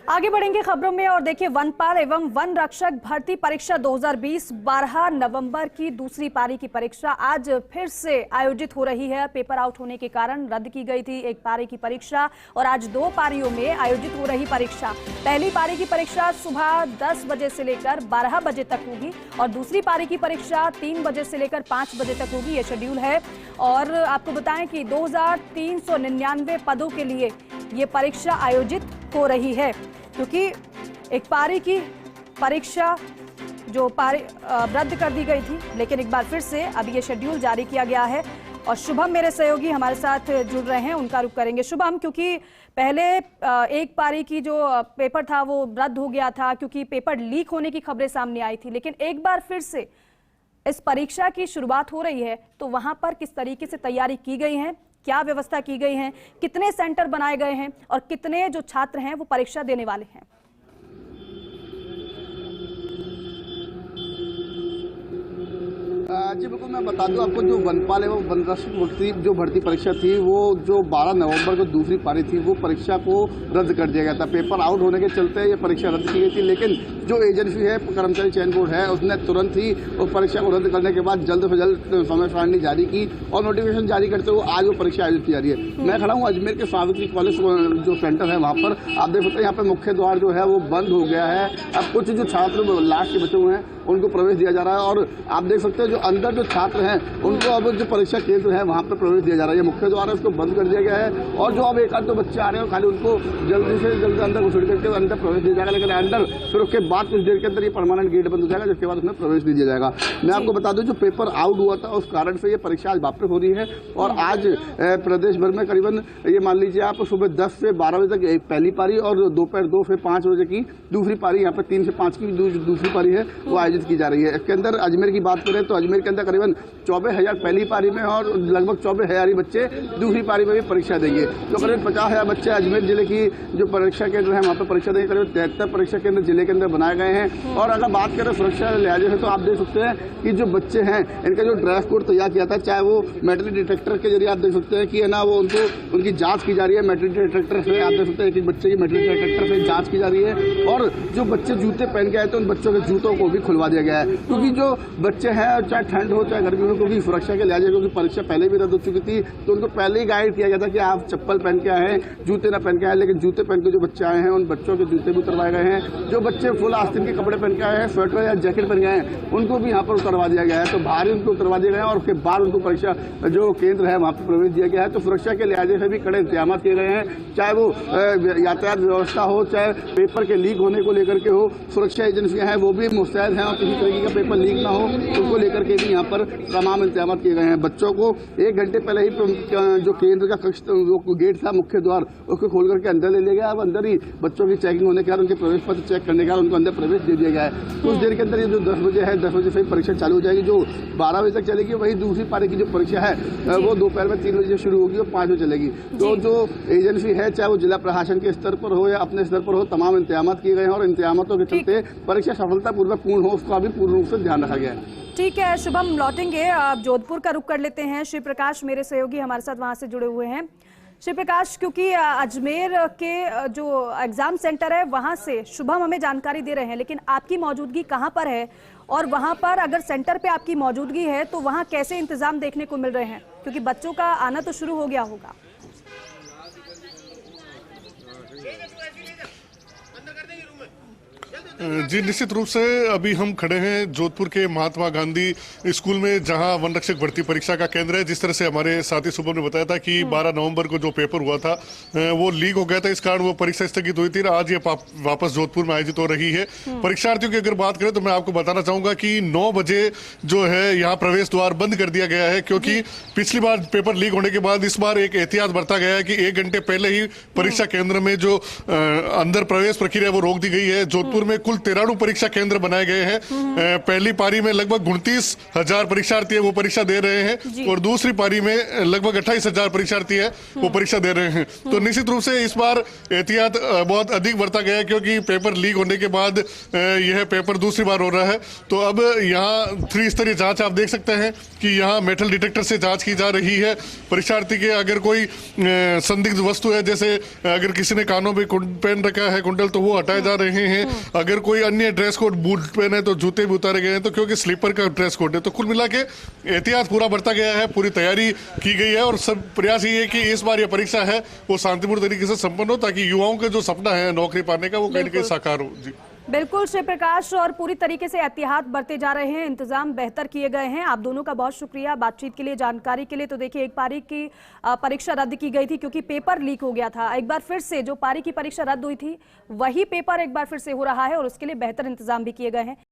आगे बढ़ेंगे खबरों में और देखिए वनपाल एवं वन रक्षक भर्ती परीक्षा 2020 12 नवंबर की दूसरी पारी की परीक्षा आज फिर से आयोजित हो रही है। पेपर आउट होने के कारण रद्द की गई थी एक पारी की परीक्षा और आज दो पारियों में आयोजित हो रही परीक्षा। पहली पारी की परीक्षा सुबह 10 बजे से लेकर 12 बजे तक होगी और दूसरी पारी की परीक्षा 3 बजे से लेकर 5 बजे तक होगी, ये शेड्यूल है। और आपको बताएं कि 2399 पदों के लिए ये परीक्षा आयोजित हो रही है, क्योंकि एक पारी की परीक्षा जो रद्द कर दी गई थी, लेकिन एक बार फिर से अभी ये शेड्यूल जारी किया गया है। और शुभम मेरे सहयोगी हमारे साथ जुड़ रहे हैं, उनका रुख करेंगे। शुभम, क्योंकि पहले एक पारी की जो पेपर था वो रद्द हो गया था क्योंकि पेपर लीक होने की खबरें सामने आई थी, लेकिन एक बार फिर से इस परीक्षा की शुरुआत हो रही है, तो वहां पर किस तरीके से तैयारी की गई है, क्या व्यवस्था की गई है, कितने सेंटर बनाए गए हैं और कितने जो छात्र हैं वो परीक्षा देने वाले हैं? जी बिल्कुल, मैं बता दूं आपको, जो वनपाल एवं वन रक्षक जो भर्ती परीक्षा थी वो जो 12 नवंबर को दूसरी पारी थी वो परीक्षा को रद्द कर दिया गया था। पेपर आउट होने के चलते ये परीक्षा रद्द की गई थी, लेकिन जो एजेंसी है कर्मचारी चयन बोर्ड है उसने तुरंत ही उस परीक्षा को रद्द करने के बाद जल्द से जल्द समय सारणी जारी की और नोटिफिकेशन जारी करते हुए आज वो परीक्षा आयोजित की जा रही है। मैं खड़ा हूँ अजमेर के सावित्री कॉलेज जो सेंटर है वहाँ पर। आप देख सकते हैं यहाँ पे मुख्य द्वार जो है वो बंद हो गया है। अब कुछ जो छात्र लास्ट के बचे हुए हैं उनको प्रवेश दिया जा रहा है और आप देख सकते हैं जो अंदर जो छात्र हैं उनको अब जो परीक्षा केंद्र है वहाँ पर प्रवेश दिया जा रहा है। ये मुख्य द्वार है, उसको बंद कर दिया गया है और जो अब एक आध दो बच्चे आ रहे हैं खाली उनको जल्दी से जल्दी अंदर घुसड़ करके अंदर प्रवेश दिया जाएगा, लेकिन अंदर फिर उसके बाद कुछ देर के अंदर ये परमानेंट गेट बंद हो जाएगा, जिसके बाद उसमें प्रवेश नहीं दिया जाएगा। मैं आपको बता दूं जो पेपर आउट हुआ था उस कारण से ये परीक्षा आज वापस हो रही है और आज प्रदेश भर में करीबन ये मान लीजिए आप सुबह 10 से 12 बजे तक एक पहली पारी और दोपहर 2 से 5 बजे की दूसरी पारी, यहाँ पर 3 से 5 की दूसरी पारी है वो आयोजित की जा रही है। इसके अंदर अजमेर की बात करें तो अजमेर के अंदर करीबन 24,000 पहली पारी में और लगभग 24,000 बच्चे दूसरी पारी में भी परीक्षा देंगे। तो करीब 50,000 बच्चे अजमेर जिले की जो परीक्षा केंद्र है वहाँ पर परीक्षा देंगे। करीब 73 परीक्षा केंद्र जिले के अंदर बनाए गए हैं। और अगर बात करें सुरक्षा लिहाजे से तो आप देख सकते हैं कि जो बच्चे हैं इनका जो ड्रेस कोड तैयार किया था, चाहे वो मेटल डिटेक्टर के जरिए आप देख सकते हैं कि है ना वो उनकी जाँच की जा रही है। मेटल डिटेक्टर से आप देख सकते हैं कि बच्चे की मेटल डिटेक्टर से जाँच की जा रही है और जो बच्चे जूते पहन के आए तो उन बच्चों के जूतों को भी खुलवा दिया गया है, क्योंकि जो बच्चे हैं चाहे ठंड हो चाहे गर्मी हो, क्योंकि सुरक्षा के लिहाज क्योंकि परीक्षा पहले भी रद्द हो चुकी थी तो उनको पहले ही गाइड किया गया था कि आप चप्पल पहन के आए हैं, जूते ना पहन के आए, लेकिन जूते पहन के जो बच्चे आए हैं उन बच्चों के जूते भी उतरवाए गए हैं। जो बच्चे फुल आस्तीन के कपड़े पहन के आए हैं, स्वेटर या जैकेट पहन के आए हैं, उनको भी यहाँ पर उतरवा दिया गया है। तो बाहर उनको उतरवा दिया गया है और उसके बाद उनको परीक्षा जो केंद्र है वहाँ पर प्रवेश दिया गया है। तो सुरक्षा के लिहाज से भी कड़े इंतजाम किए गए हैं, चाहे वो यातायात व्यवस्था हो चाहे पेपर के लीक होने को लेकर के हो। सुरक्षा एजेंसियां हैं वो भी मुस्तैद हैं और किसी तरीके का पेपर लीक ना हो उसको लेकर के भी यहाँ पर तमाम इंतजाम किए गए हैं। बच्चों को 1 घंटे पहले ही जो केंद्र का कक्ष जो गेट था मुख्य द्वार उसको खोल करके अंदर ले लिया गया। अब अंदर ही बच्चों की चेकिंग होने के बाद उनके प्रवेश पत्र चेक करने के बाद उनको अंदर प्रवेश दे दिया गया है। कुछ देर के अंदर ये जो 10 बजे है 10 बजे से परीक्षा चालू हो जाएगी, जो 12 बजे तक चलेगी। वही दूसरी पारी की जो परीक्षा है वो दोपहर में 3 बजे शुरू होगी और 5 बजे चलेगी। तो जो एजेंसी है चाहे वो जिला प्रशासन के स्तर पर हो या अपने स्तर पर हो, तमाम इंतजाम किए गए हैं और इंतजामों के चलते परीक्षा सफलतापूर्वक पूर्ण हो उसका भी पूर्ण रूप से ध्यान रखा गया है। ठीक है शुभम, लौटेंगे। आप जोधपुर का रुख कर लेते हैं। श्री प्रकाश मेरे सहयोगी हमारे साथ वहां से जुड़े हुए हैं। श्री प्रकाश, क्योंकि अजमेर के जो एग्जाम सेंटर है वहां से शुभम हमें जानकारी दे रहे हैं, लेकिन आपकी मौजूदगी कहां पर है और वहां पर अगर सेंटर पे आपकी मौजूदगी है तो वहां कैसे इंतजाम देखने को मिल रहे हैं, क्योंकि बच्चों का आना तो शुरू हो गया होगा? जी निश्चित रूप से अभी हम खड़े हैं जोधपुर के महात्मा गांधी स्कूल में, जहां वन रक्षक भर्ती परीक्षा का केंद्र है। जिस तरह से हमारे साथी सुबह ने बताया था कि 12 नवंबर को जो पेपर हुआ था वो लीक हो गया था, इस कारण वो परीक्षा स्थगित हुई थी। आज ये वापस जोधपुर में आयोजित हो रही है। परीक्षार्थियों की अगर बात करें तो मैं आपको बताना चाहूंगा कि 9 बजे जो है यहाँ प्रवेश द्वार बंद कर दिया गया है, क्योंकि पिछली बार पेपर लीक होने के बाद इस बार एक एहतियात बरता गया है कि 1 घंटे पहले ही परीक्षा केंद्र में जो अंदर प्रवेश प्रक्रिया वो रोक दी गई है। जोधपुर में कुल 93 परीक्षा केंद्र बनाए गए हैं। पहली पारी में लगभग 29,000 परीक्षार्थी है वो परीक्षा दे रहे हैं और दूसरी पारी में लगभग 28,000 परीक्षार्थी है वो परीक्षा दे रहे हैं। तो निश्चित रूप से इस बार एहतियात बहुत अधिक बरता गया है, क्योंकि पेपर लीक होने के बाद यह पेपर दूसरी बार हो रहा है। तो अब यहाँ त्रिस्तरीय जांच आप देख सकते हैं कि यहाँ मेटल डिटेक्टर से जांच की जा रही है। परीक्षार्थी के अगर कोई संदिग्ध वस्तु है, जैसे अगर किसी ने कानों में पहन रखा है कुंडल, तो वो हटाए जा रहे हैं। अगर कोई अन्य ड्रेस कोड, बूट पहने तो जूते भी उतारे गए हैं, तो क्योंकि स्लीपर का ड्रेस कोड है। तो कुल मिला के एहतियात पूरा बरता गया है, पूरी तैयारी की गई है और सब प्रयास ये है कि इस बार यह परीक्षा है वो शांतिपूर्ण तरीके से संपन्न हो, ताकि युवाओं का जो सपना है नौकरी पाने का वो कहीं ना कहीं साकार हो। जी बिल्कुल श्री प्रकाश, और पूरी तरीके से एहतियात बरते जा रहे हैं, इंतजाम बेहतर किए गए हैं। आप दोनों का बहुत शुक्रिया बातचीत के लिए, जानकारी के लिए। तो देखिए, एक पारी की परीक्षा रद्द की गई थी क्योंकि पेपर लीक हो गया था। एक बार फिर से जो पारी की परीक्षा रद्द हुई थी वही पेपर एक बार फिर से हो रहा है और उसके लिए बेहतर इंतजाम भी किए गए हैं।